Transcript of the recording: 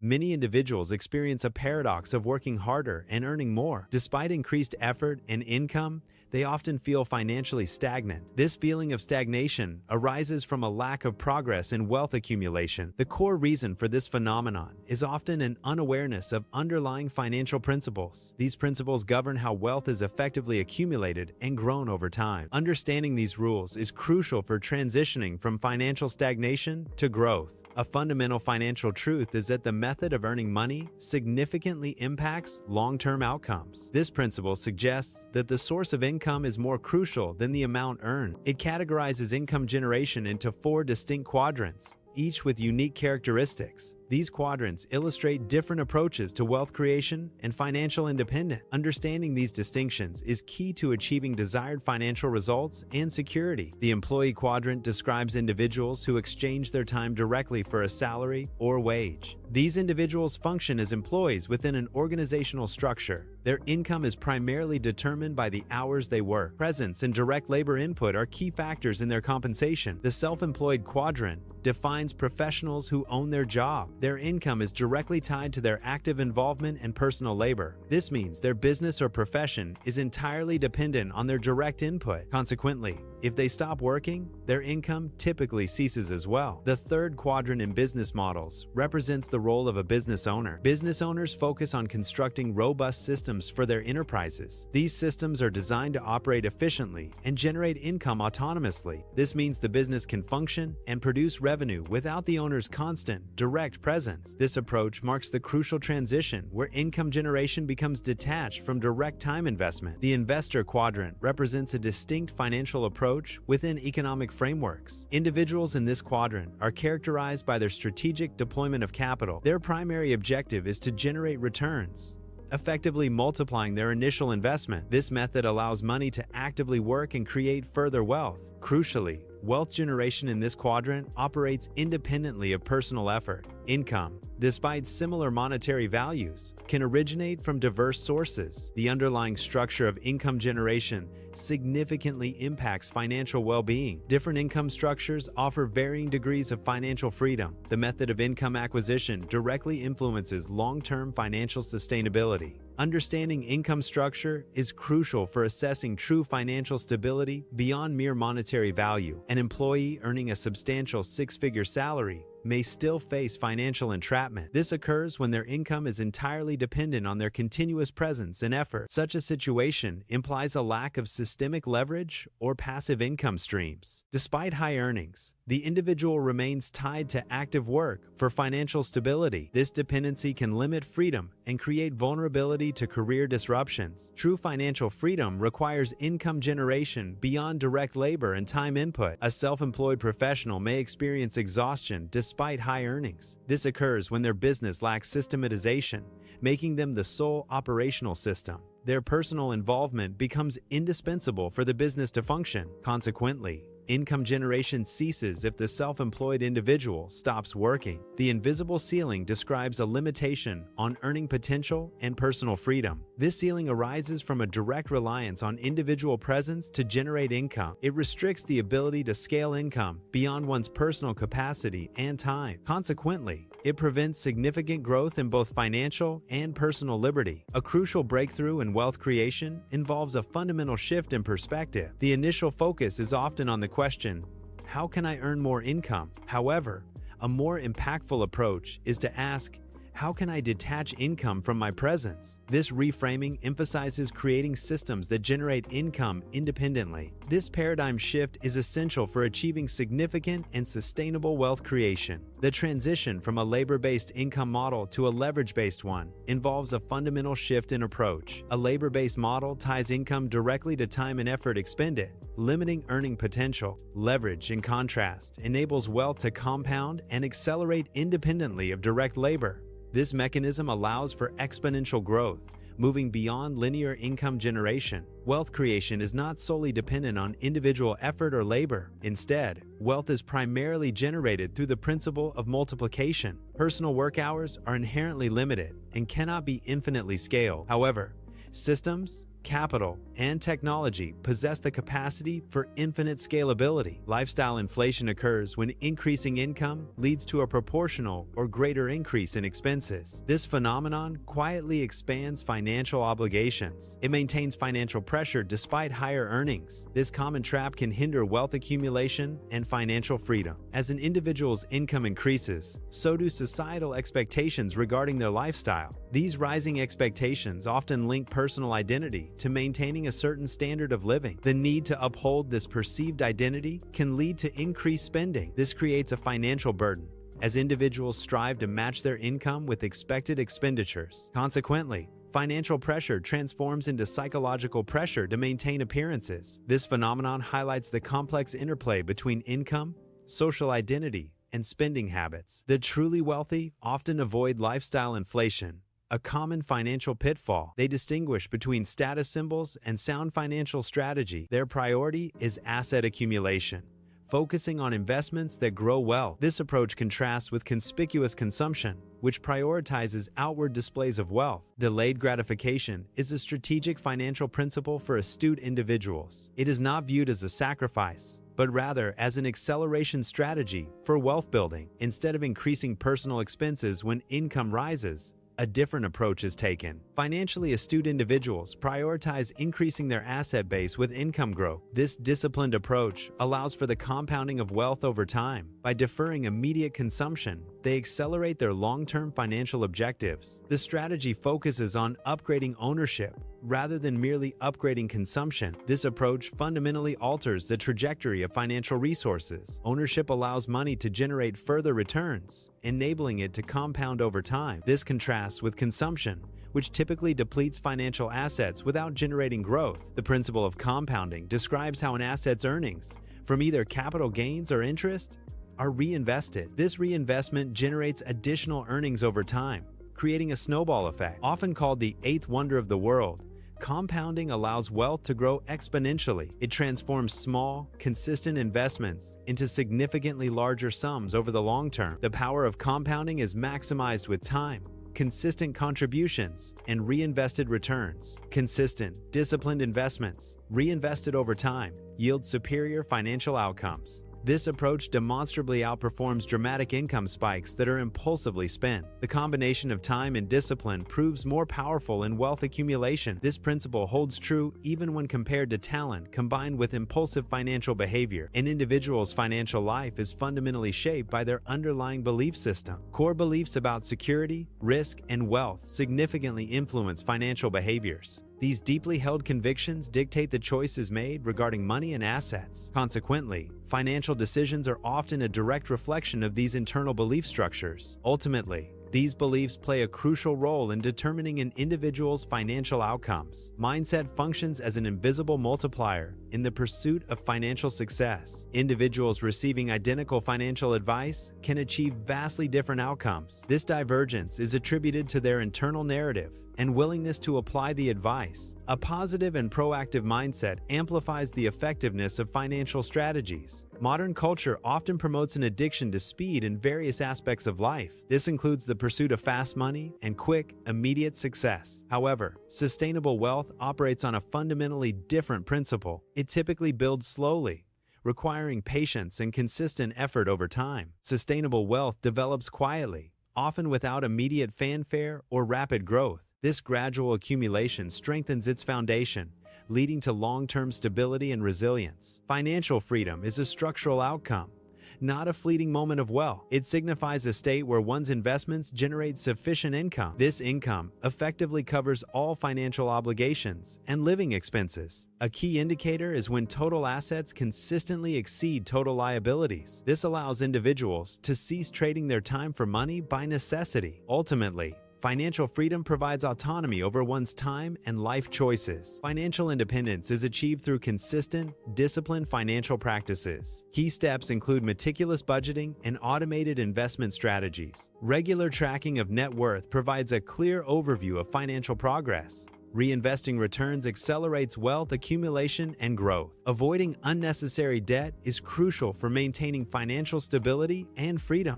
Many individuals experience a paradox of working harder and earning more. Despite increased effort and income, they often feel financially stagnant. This feeling of stagnation arises from a lack of progress in wealth accumulation. The core reason for this phenomenon is often an unawareness of underlying financial principles. These principles govern how wealth is effectively accumulated and grown over time. Understanding these rules is crucial for transitioning from financial stagnation to growth. A fundamental financial truth is that the method of earning money significantly impacts long-term outcomes. This principle suggests that the source of income is more crucial than the amount earned. It categorizes income generation into 4 distinct quadrants, each with unique characteristics. These quadrants illustrate different approaches to wealth creation and financial independence. Understanding these distinctions is key to achieving desired financial results and security. The employee quadrant describes individuals who exchange their time directly for a salary or wage. These individuals function as employees within an organizational structure. Their income is primarily determined by the hours they work. Presence and direct labor input are key factors in their compensation. The self-employed quadrant defines professionals who own their job. Their income is directly tied to their active involvement and personal labor. This means their business or profession is entirely dependent on their direct input. Consequently, if they stop working, their income typically ceases as well. The third quadrant in business models represents the role of a business owner. Business owners focus on constructing robust systems for their enterprises. These systems are designed to operate efficiently and generate income autonomously. This means the business can function and produce revenue without the owner's constant, direct presence. This approach marks the crucial transition where income generation becomes detached from direct time investment. The investor quadrant represents a distinct financial approach within economic frameworks. Individuals in this quadrant are characterized by their strategic deployment of capital. Their primary objective is to generate returns, effectively multiplying their initial investment. This method allows money to actively work and create further wealth. Crucially, wealth generation in this quadrant operates independently of personal effort. Income, despite similar monetary values, can originate from diverse sources. The underlying structure of income generation significantly impacts financial well-being. Different income structures offer varying degrees of financial freedom. The method of income acquisition directly influences long-term financial sustainability. Understanding income structure is crucial for assessing true financial stability beyond mere monetary value. An employee earning a substantial 6-figure salary may still face financial entrapment. This occurs when their income is entirely dependent on their continuous presence and effort. Such a situation implies a lack of systemic leverage or passive income streams. Despite high earnings, the individual remains tied to active work for financial stability. This dependency can limit freedom and create vulnerability to career disruptions. True financial freedom requires income generation beyond direct labor and time input. A self-employed professional may experience exhaustion despite high earnings. This occurs when their business lacks systematization, making them the sole operational system. Their personal involvement becomes indispensable for the business to function. Consequently, income generation ceases if the self-employed individual stops working. The invisible ceiling describes a limitation on earning potential and personal freedom. This ceiling arises from a direct reliance on individual presence to generate income. It restricts the ability to scale income beyond one's personal capacity and time. Consequently, it prevents significant growth in both financial and personal liberty. A crucial breakthrough in wealth creation involves a fundamental shift in perspective. The initial focus is often on the question, how can I earn more income? However, a more impactful approach is to ask, how can I detach income from my presence? This reframing emphasizes creating systems that generate income independently. This paradigm shift is essential for achieving significant and sustainable wealth creation. The transition from a labor-based income model to a leverage-based one involves a fundamental shift in approach. A labor-based model ties income directly to time and effort expended, limiting earning potential. Leverage, in contrast, enables wealth to compound and accelerate independently of direct labor. This mechanism allows for exponential growth, moving beyond linear income generation. Wealth creation is not solely dependent on individual effort or labor. Instead, wealth is primarily generated through the principle of multiplication. Personal work hours are inherently limited and cannot be infinitely scaled. However, systems, capital, and technology possess the capacity for infinite scalability. Lifestyle inflation occurs when increasing income leads to a proportional or greater increase in expenses. This phenomenon quietly expands financial obligations. It maintains financial pressure despite higher earnings. This common trap can hinder wealth accumulation and financial freedom. As an individual's income increases, so do societal expectations regarding their lifestyle. These rising expectations often link personal identity to maintaining a certain standard of living. The need to uphold this perceived identity can lead to increased spending. This creates a financial burden, as individuals strive to match their income with expected expenditures. Consequently, financial pressure transforms into psychological pressure to maintain appearances. This phenomenon highlights the complex interplay between income, social identity, and spending habits. The truly wealthy often avoid lifestyle inflation, a common financial pitfall. They distinguish between status symbols and sound financial strategy. Their priority is asset accumulation, focusing on investments that grow wealth. This approach contrasts with conspicuous consumption, which prioritizes outward displays of wealth. Delayed gratification is a strategic financial principle for astute individuals. It is not viewed as a sacrifice, but rather as an acceleration strategy for wealth building. Instead of increasing personal expenses when income rises, a different approach is taken. Financially astute individuals prioritize increasing their asset base with income growth. This disciplined approach allows for the compounding of wealth over time. By deferring immediate consumption, they accelerate their long-term financial objectives. The strategy focuses on upgrading ownership rather than merely upgrading consumption. This approach fundamentally alters the trajectory of financial resources. Ownership allows money to generate further returns, enabling it to compound over time. This contrasts with consumption, which typically depletes financial assets without generating growth. The principle of compounding describes how an asset's earnings, from either capital gains or interest, are reinvested. This reinvestment generates additional earnings over time, creating a snowball effect. Often called the eighth wonder of the world, compounding allows wealth to grow exponentially. It transforms small, consistent investments into significantly larger sums over the long term. The power of compounding is maximized with time, consistent contributions, and reinvested returns. Consistent, disciplined investments, reinvested over time, yield superior financial outcomes. This approach demonstrably outperforms dramatic income spikes that are impulsively spent. The combination of time and discipline proves more powerful in wealth accumulation. This principle holds true even when compared to talent combined with impulsive financial behavior. An individual's financial life is fundamentally shaped by their underlying belief system. Core beliefs about security, risk, and wealth significantly influence financial behaviors. These deeply held convictions dictate the choices made regarding money and assets. Consequently, financial decisions are often a direct reflection of these internal belief structures. Ultimately, these beliefs play a crucial role in determining an individual's financial outcomes. Mindset functions as an invisible multiplier in the pursuit of financial success. Individuals receiving identical financial advice can achieve vastly different outcomes. This divergence is attributed to their internal narrative and willingness to apply the advice. A positive and proactive mindset amplifies the effectiveness of financial strategies. Modern culture often promotes an addiction to speed in various aspects of life. This includes the pursuit of fast money and quick, immediate success. However, sustainable wealth operates on a fundamentally different principle. It typically builds slowly, requiring patience and consistent effort over time. Sustainable wealth develops quietly, often without immediate fanfare or rapid growth. This gradual accumulation strengthens its foundation, leading to long-term stability and resilience. Financial freedom is a structural outcome, not a fleeting moment of wealth. It signifies a state where one's investments generate sufficient income. This income effectively covers all financial obligations and living expenses. A key indicator is when total assets consistently exceed total liabilities. This allows individuals to cease trading their time for money by necessity. Ultimately, financial freedom provides autonomy over one's time and life choices. Financial independence is achieved through consistent, disciplined financial practices. Key steps include meticulous budgeting and automated investment strategies. Regular tracking of net worth provides a clear overview of financial progress. Reinvesting returns accelerates wealth accumulation and growth. Avoiding unnecessary debt is crucial for maintaining financial stability and freedom.